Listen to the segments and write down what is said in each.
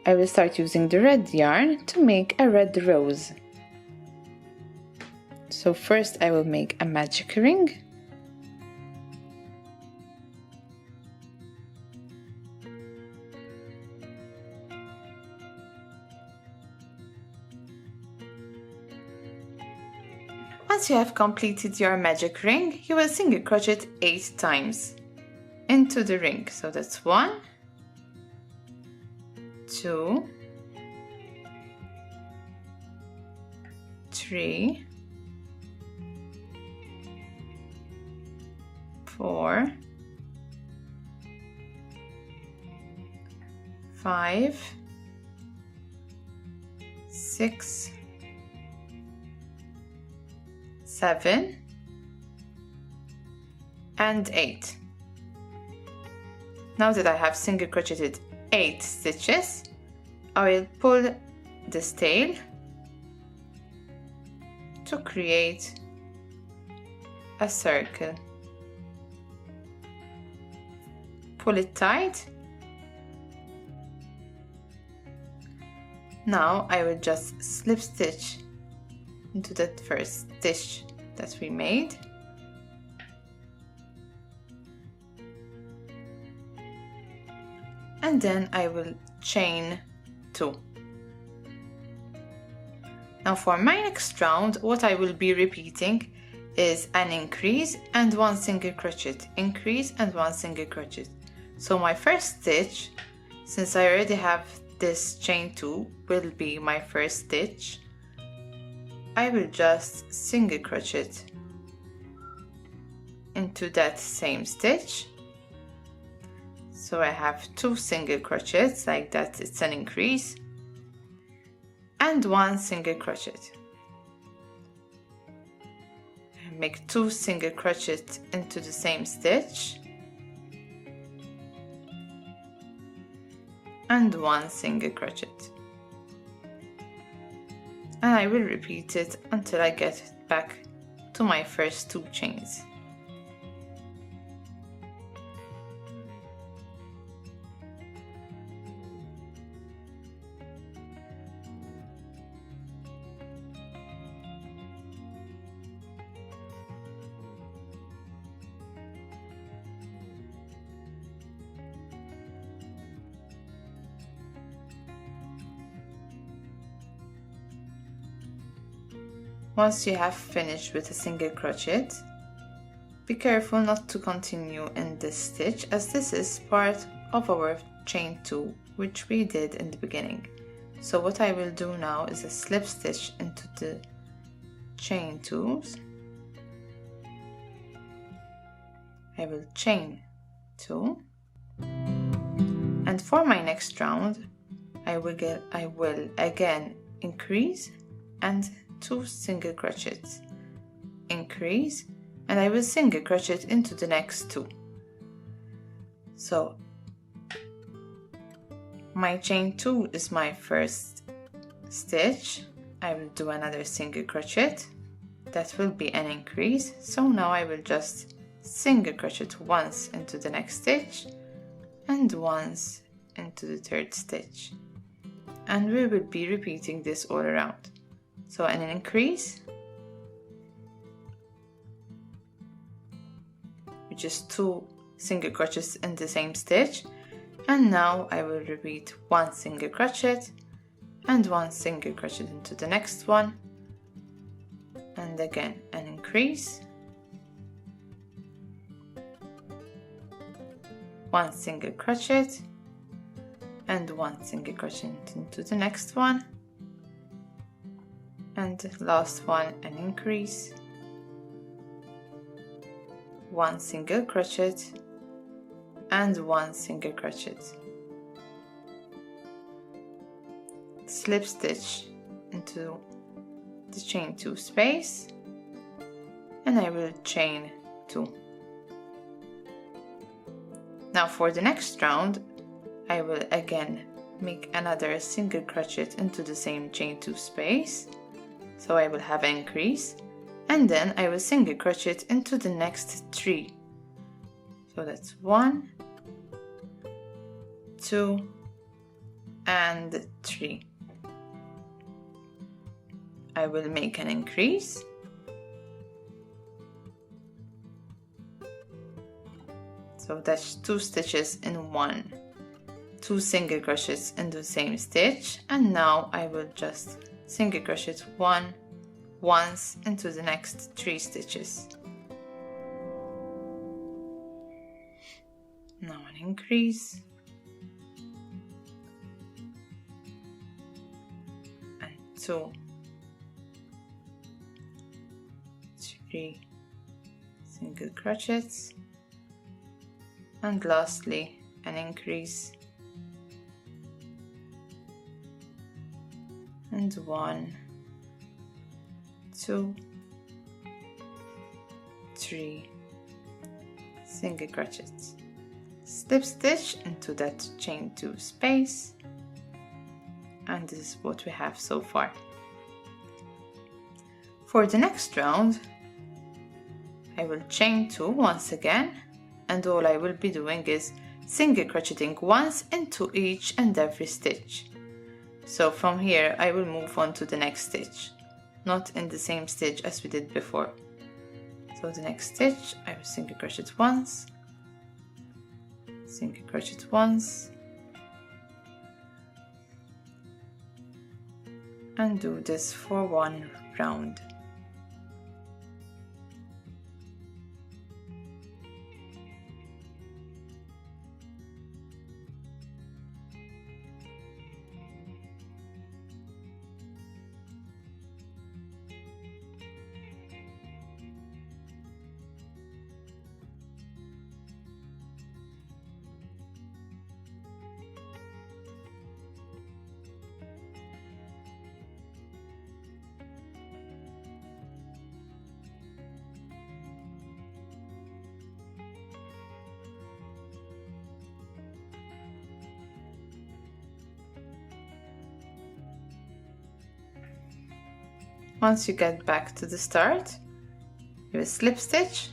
I will start using the red yarn to make a red rose. So first I will make a magic ring. Once you have completed your magic ring, you will single crochet 8 times into the ring. So that's 1, 2, 3, 4, 5, 6, 7 and 8. Now that I have single crocheted 8 stitches, I will pull this tail to create a circle. Pull it tight. Now I will just slip stitch into that first stitch that we made. And then I will chain 2. Now for my next round, what I will be repeating is an increase and 1 single crochet, increase and 1 single crochet. So my first stitch, since I already have this chain 2, will be my first stitch. I will just single crochet into that same stitch. So I have 2 single crochets like that, it's an increase, and 1 single crochet. Make 2 single crochets into the same stitch and 1 single crochet. And I will repeat it until I get back to my first 2 chains. Once you have finished with a single crochet, be careful not to continue in this stitch, as this is part of our chain 2 which we did in the beginning. So what I will do now is a slip stitch into the chain 2s. I will chain 2, and for my next round I will again increase and 2 single crochets, increase, and I will single crochet into the next 2. So my chain 2 is my first stitch. I will do another single crochet, that will be an increase. So now I will just single crochet once into the next stitch and once into the third stitch, and we will be repeating this all around. So an increase, which is 2 single crochets in the same stitch, and now I will repeat 1 single crochet and 1 single crochet into the next one, and again an increase, 1 single crochet and 1 single crochet into the next one, and last one an increase, 1 single crochet and 1 single crochet, slip stitch into the chain 2 space, and I will chain 2. Now for the next round I will again make another single crochet into the same chain 2 space. So I will have an increase, and then I will single crochet into the next 3. So that's 1, 2, and 3. I will make an increase, so that's 2 stitches in one, 2 single crochets in the same stitch, and now I will just single crochet once into the next 3 stitches. Now an increase, and 2, 3 single crochets, and lastly an increase, and 1, 2, 3 single crochets. Slip stitch into that chain 2 space, and this is what we have so far. For the next round I will chain 2 once again, and all I will be doing is single crocheting once into each and every stitch. So from here I will move on to the next stitch, not in the same stitch as we did before. So the next stitch I will single crochet once, single crochet once, and do this for 1 round. Once you get back to the start, you will slip stitch,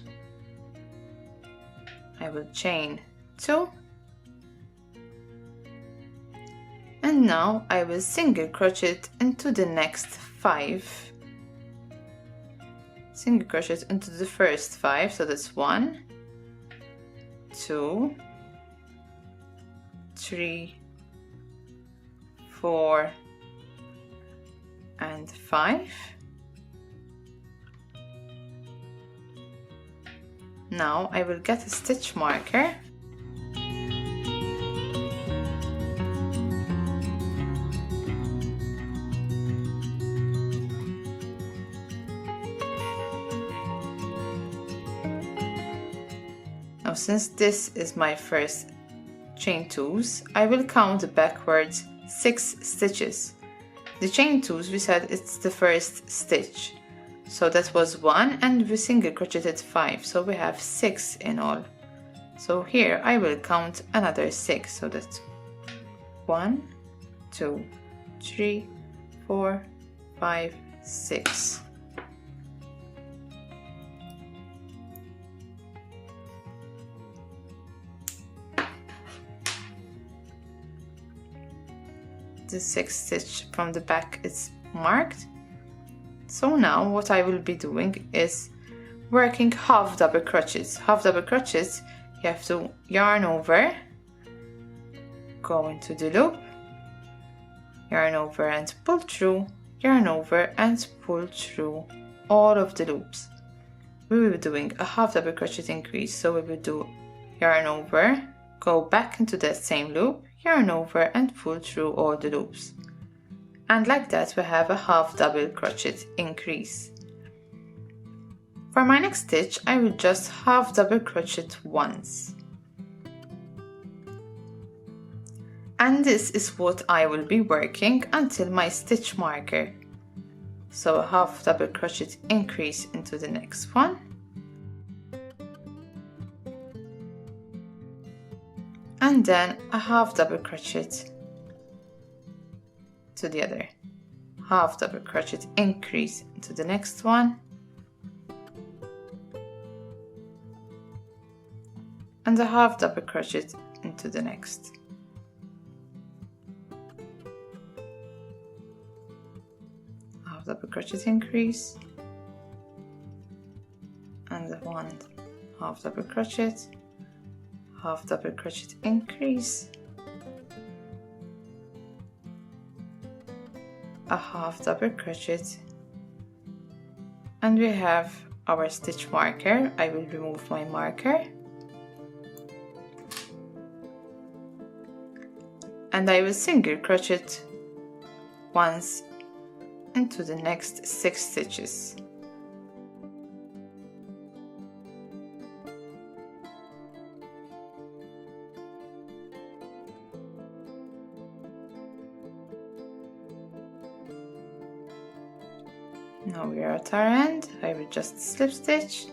I will chain 2, and now I will single crochet into the next 5. Single crochet into the first 5, so that's 1, 2, 3, 4, and 5. Now I will get a stitch marker Now since this is my first chain 2s, I will count backwards 6 stitches. The chain 2s, we said it's the first stitch. So that was 1 and we single crocheted 5, so we have 6 in all. So here I will count another 6, so that's 1, 2, 3, 4, 5, 6. The 6th stitch from the back is marked. So now what I will be doing is working half double crochets. Half double crochets, you have to yarn over, go into the loop, yarn over and pull through, yarn over and pull through all of the loops. We will be doing a half double crochet increase, so we will do yarn over, go back into that same loop, yarn over and pull through all the loops. And like that we have a half double crochet increase. For my next stitch I will just half double crochet once. And this is what I will be working until my stitch marker. So a half double crochet increase into the next one. And then a half double crochet to the other, half double crochet increase into the next one, and a half double crochet into the next. half double crochet increase, and one half double crochet, half double crochet increase, a half double crochet, and we have our stitch marker. I will remove my marker, and I will single crochet once into the next 6 stitches. Now we are at our end. I will just slip stitch,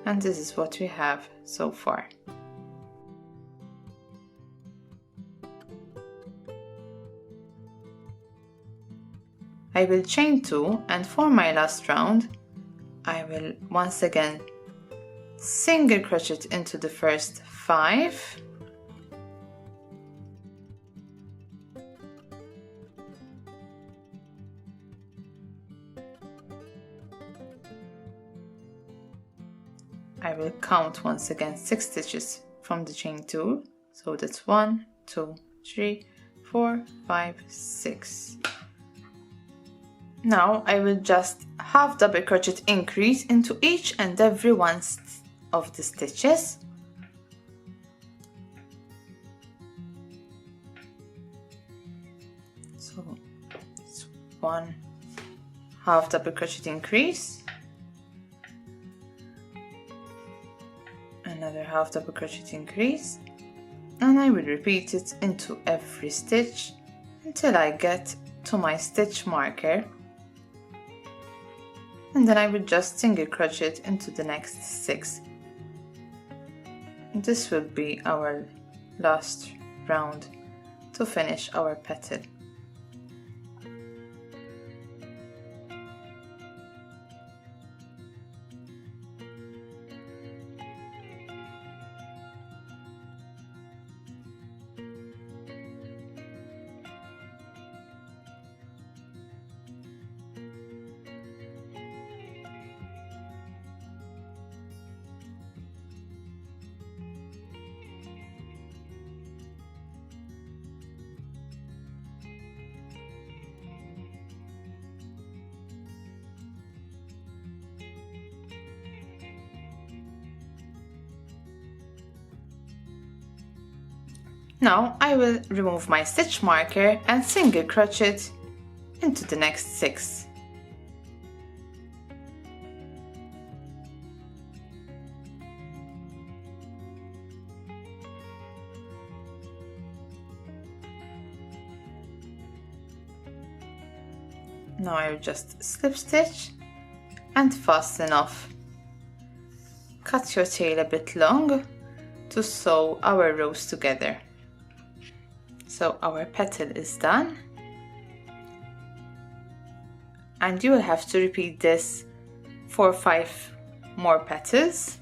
and this is what we have so far. I will chain 2, and for my last round I will once again single crochet into the first 5, I will count once again 6 stitches from the chain 2, so that's 1, 2, 3, 4, 5, 6. Now I will just half double crochet increase into each and every one of the stitches. So it's 1 half double crochet increase, another half double crochet increase, and I will repeat it into every stitch until I get to my stitch marker, and then I will just single crochet into the next 6. This will be our last round to finish our petal. Now I will remove my stitch marker and single crochet into the next 6. Now I will just slip stitch and fasten off. Cut your tail a bit long to sew our rows together. So our petal is done, and you will have to repeat this for 5 more petals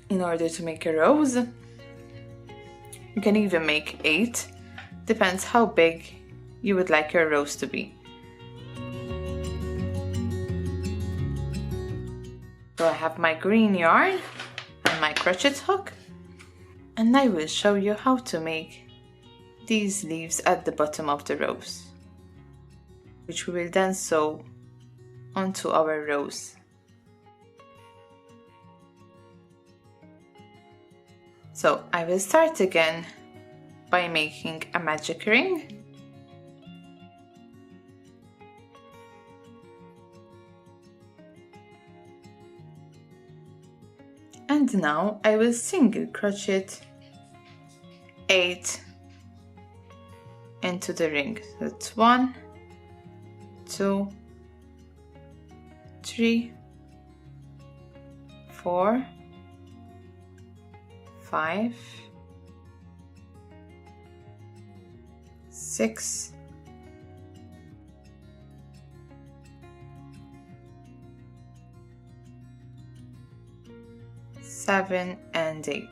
in order to make a rose. You can even make 8, depends how big you would like your rose to be. So I have my green yarn and my crochet hook, and I will show you how to make these leaves at the bottom of the rose, which we will then sew onto our rose. So I will start again by making a magic ring. And now I will single crochet 8 into the ring. That's 1, 2, 3, 4, 5, 6, 7, and 8.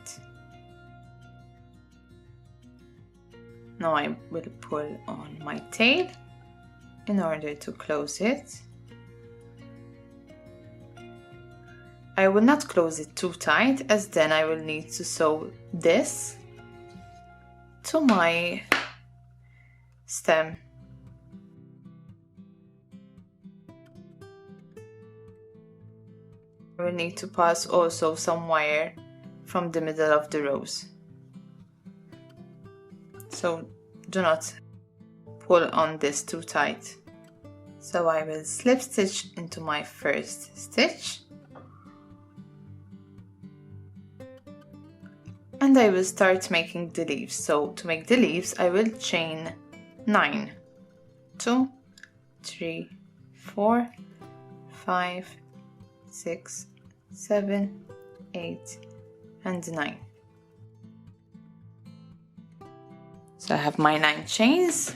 Now I will pull on my tail in order to close it. I will not close it too tight, as then I will need to sew this to my stem. I will need to pass also some wire from the middle of the rows. So do not pull on this too tight. So I will slip stitch into my first stitch. And I will start making the leaves. So to make the leaves, I will chain 9. 2, 3, 4, 5, 6, 7, 8, and 9. So I have my 9 chains.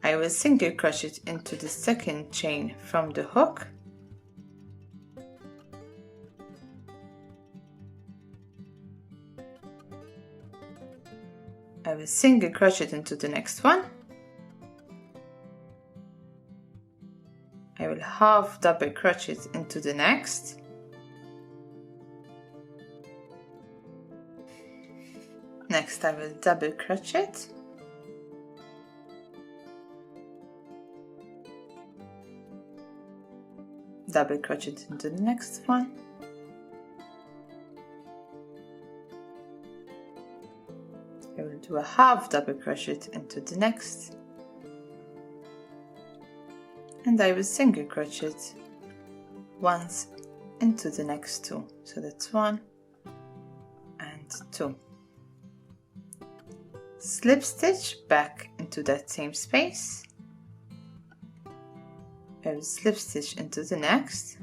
I will single crochet into the second chain from the hook. I will single crochet into the next one. I will half double crochet into the next. Next I will double crochet. Double crochet into the next one. I will do a half double crochet into the next. And I will single crochet once into the next 2. So that's 1 and 2. Slip stitch back into that same space. I will slip stitch into the next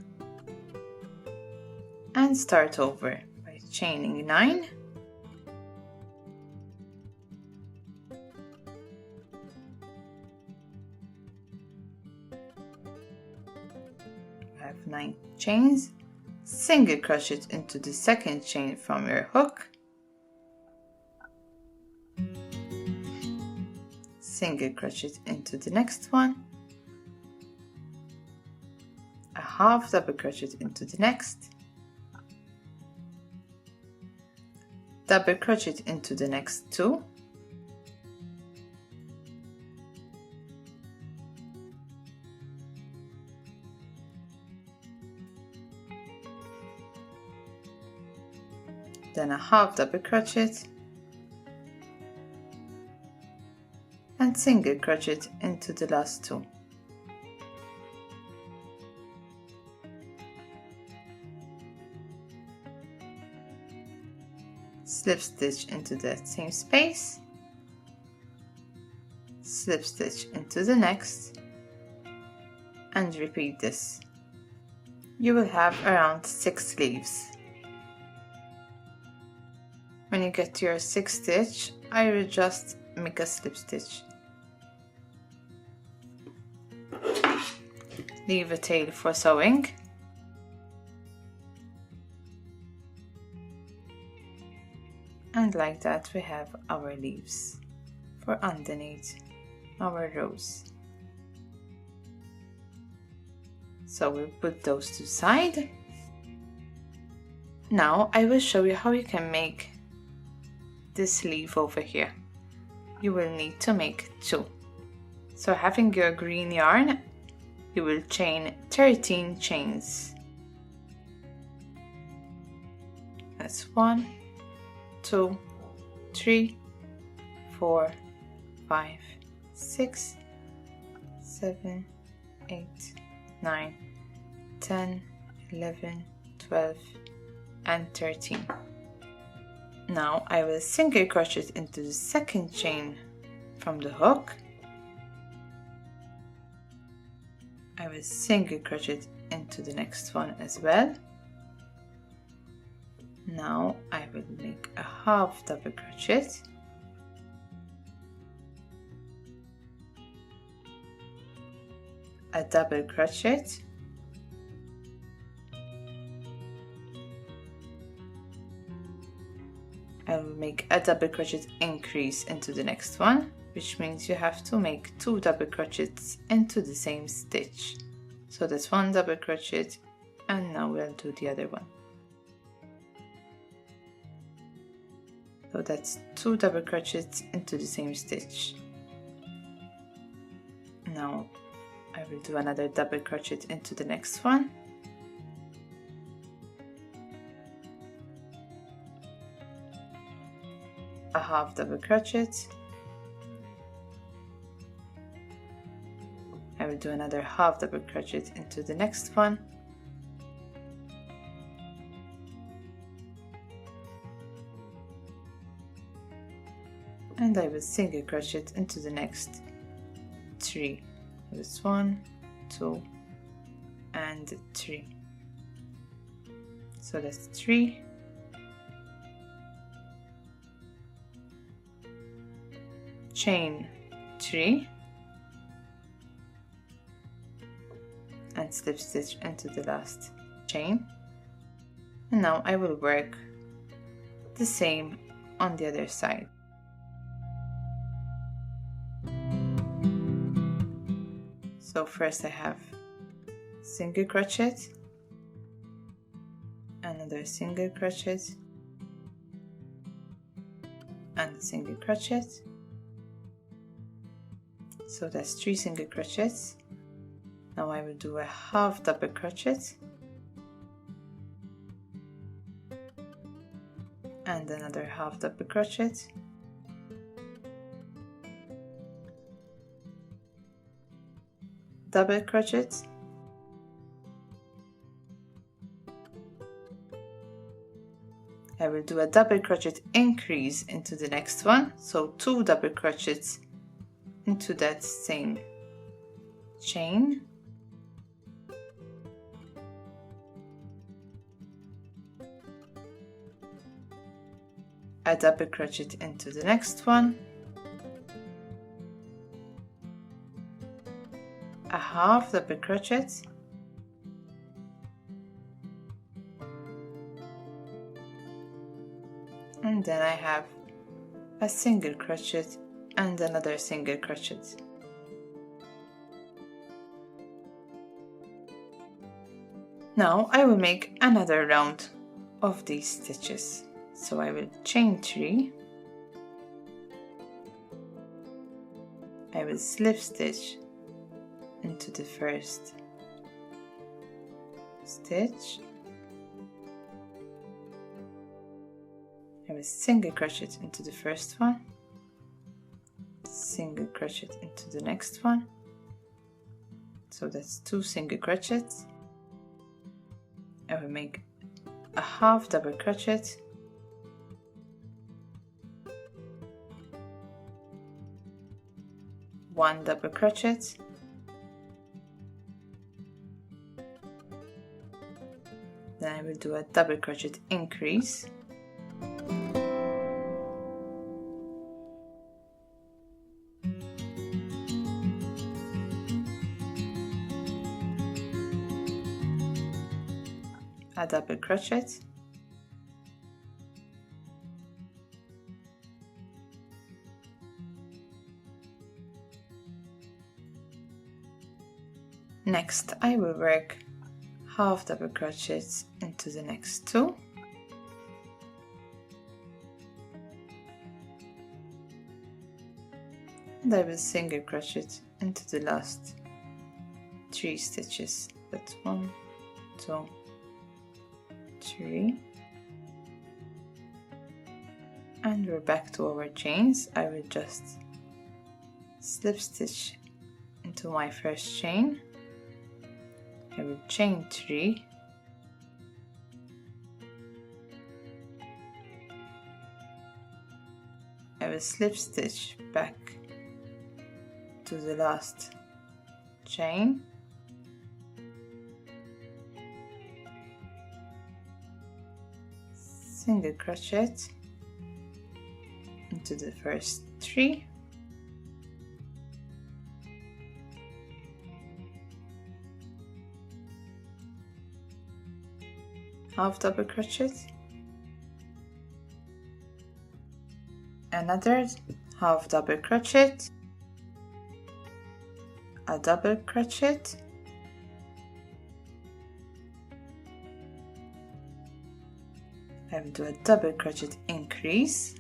and start over by chaining 9. I have 9 chains, single crochet into the second chain from your hook, single crochet into the next one, a half double crochet into the next, double crochet into the next 2, then a half double crochet and single crochet into the last 2. Slip stitch into that same space, slip stitch into the next, and repeat this. You will have around 6 leaves. When you get to your 6th stitch, I will just make a slip stitch. Leave a tail for sewing. And like that we have our leaves for underneath our rows. So we'll put those to the side. Now I will show you how you can make this leaf over here. You will need to make 2. So having your green yarn, you will chain 13 chains. That's 1, 2, 3, 4, 5, 6, 7, 8, 9, 10, 11, 12, and 13. Now I will single crochet into the second chain from the hook. I will single crochet into the next one as well. Now I will make a half double crochet, a double crochet, I will make a double crochet increase into the next one, which means you have to make 2 double crochets into the same stitch. So that's 1 double crochet, and now we'll do the other one. So that's 2 double crochets into the same stitch. Now I will do another double crochet into the next one. A half double crochet. I will do another half double crochet into the next one. And I will single crochet into the next 3. This 1, 2, and 3. So that's 3. Chain 3 and slip stitch into the last chain. And now I will work the same on the other side. So first I have single crochet, another single crochet, and a single crochet. So that's 3 single crochets. Now I will do a half double crochet and another half double crochet, double crochet, I will do a double crochet increase into the next one, so 2 double crochets into that same chain, a double crochet into the next one, a half double crochet, and then I have a single crochet and another single crochet. Now I will make another round of these stitches. So I will chain 3, I will slip stitch into the first stitch, I will single crochet into the first one, single crochet into the next one, so that's 2 single crochets. I will make a half double crochet, one double crochet, then I will do a double crochet increase, a double crochet, next I will work half double crochets into the next 2, and I will single crochet into the last 3 stitches. That's 1, 2, 3, and we're back to our chains. I will just slip stitch into my first chain, I will chain 3, I will slip stitch back to the last chain, single crochet into the first 3, half double crochet, another half double crochet, a double crochet, I will do a double crochet increase,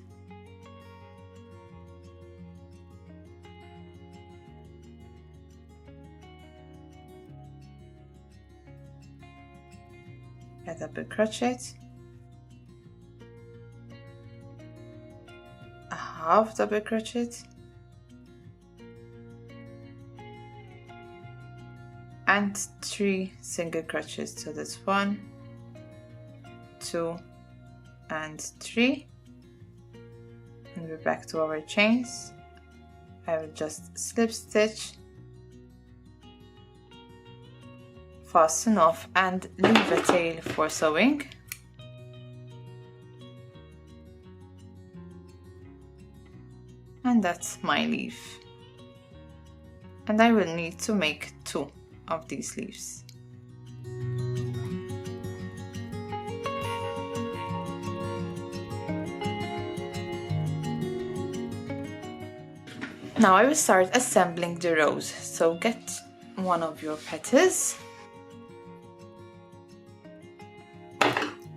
a double crochet, a half double crochet, and 3 single crochets. So that's 1, 2, and 3, and we're back to our chains. I will just slip stitch, fasten off, and leave a tail for sewing. And that's my leaf. And I will need to make 2 of these leaves. Now I will start assembling the rows. So get one of your petals.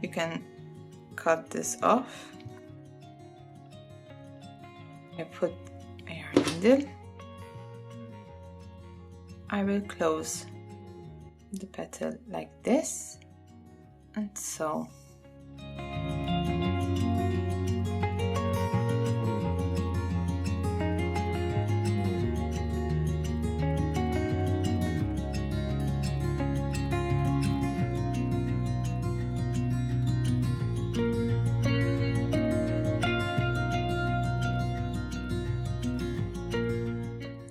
You can cut this off. I put a yarn needle. I will close the petal like this and sew.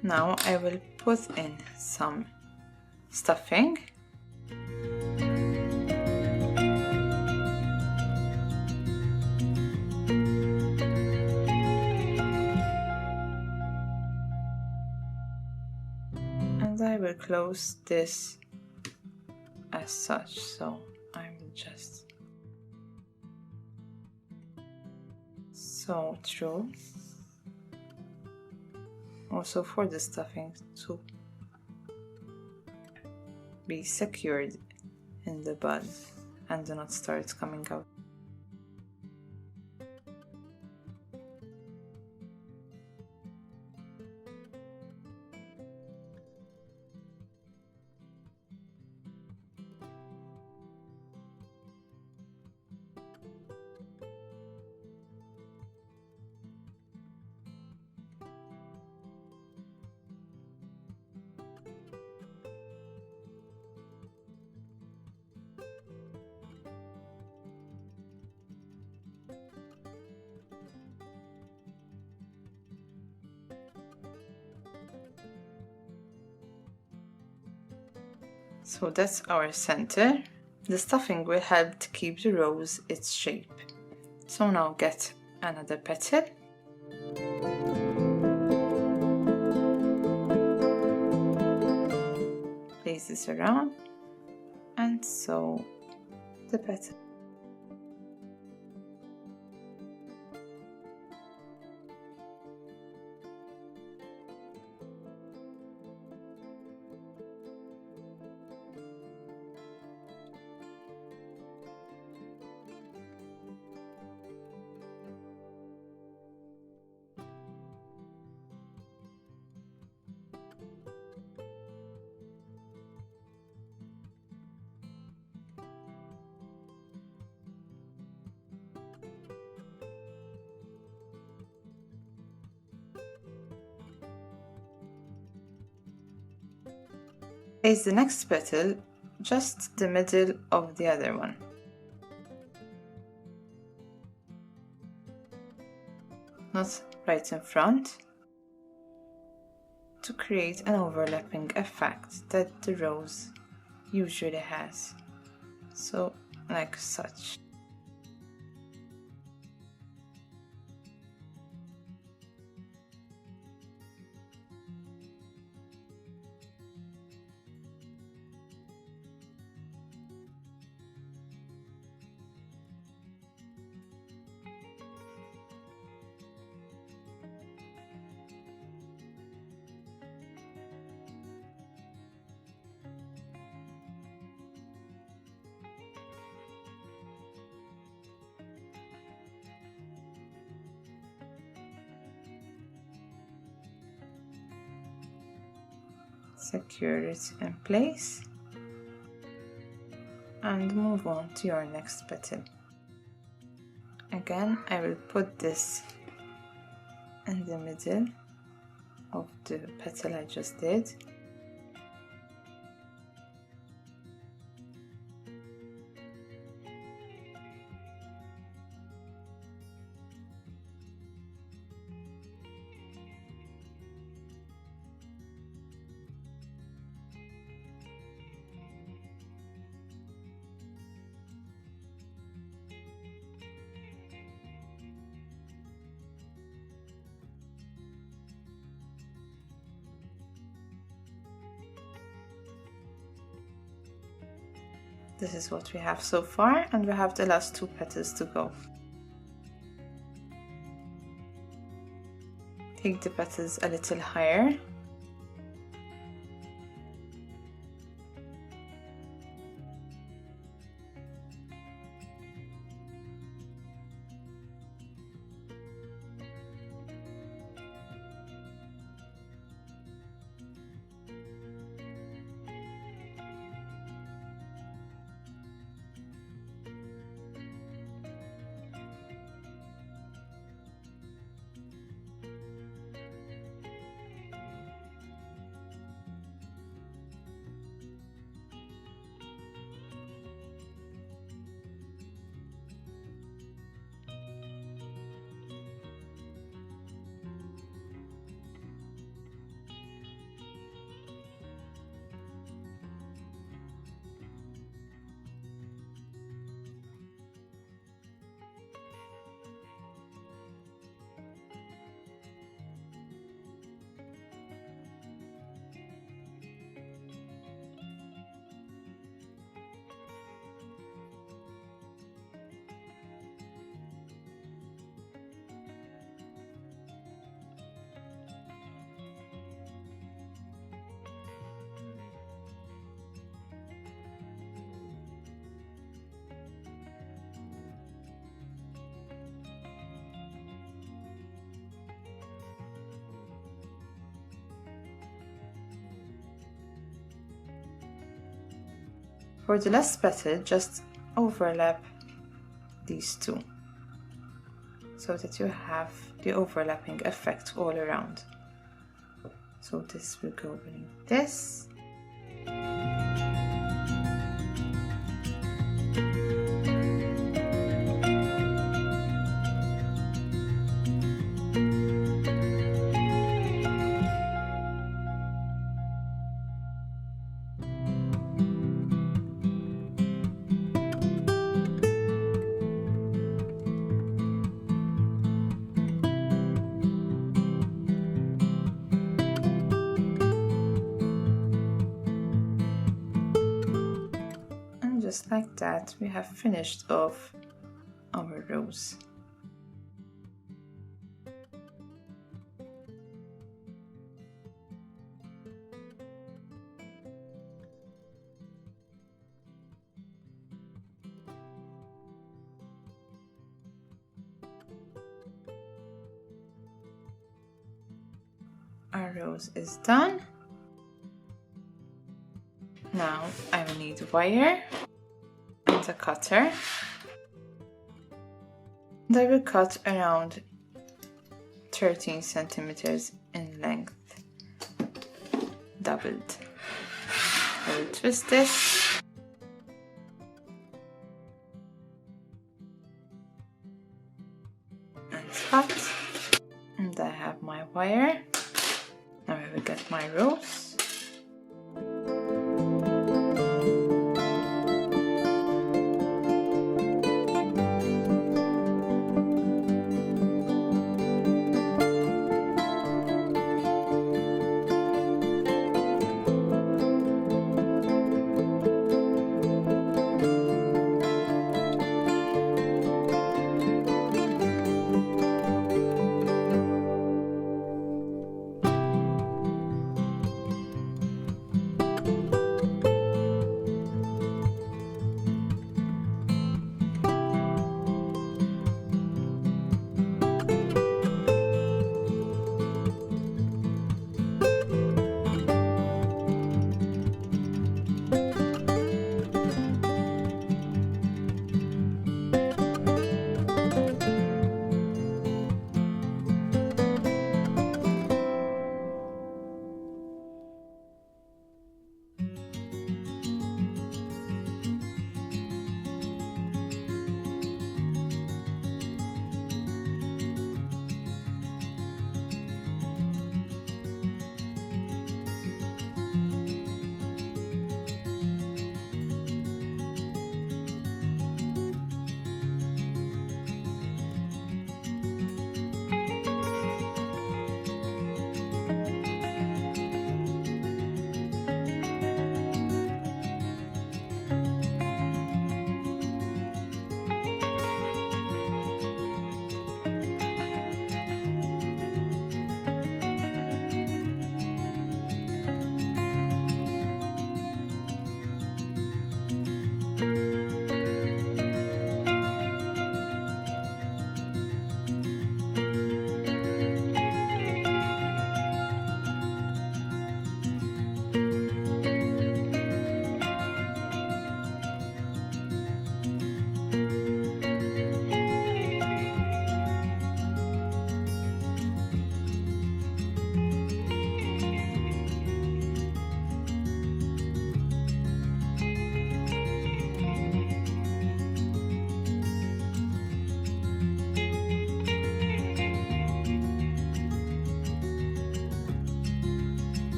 Now I will put in some stuffing. And I will close this as such, so I will just sew through. Also for the stuffing to be secured in the bud and do not start coming out. So that's our center. The stuffing will help to keep the rose its shape. So now get another petal. Place this around and sew the petal. Place the next petal just the middle of the other one. Not right in front, to create an overlapping effect that the rose usually has. So like such. secure it in place and move on to your next petal. Again, I will put this in the middle of the petal I just did. This is what we have so far, and we have the last 2 petals to go. Take the petals a little higher. For the last petal, just overlap these 2 so that you have the overlapping effect all around. So this will go beneath this. Just like that, we have finished off our rose. Our rose is done. Now I will need wire and a cutter, and I will cut around 13 centimeters in length, doubled. I will twist this and cut, and I have my wire. Now I will get my rose.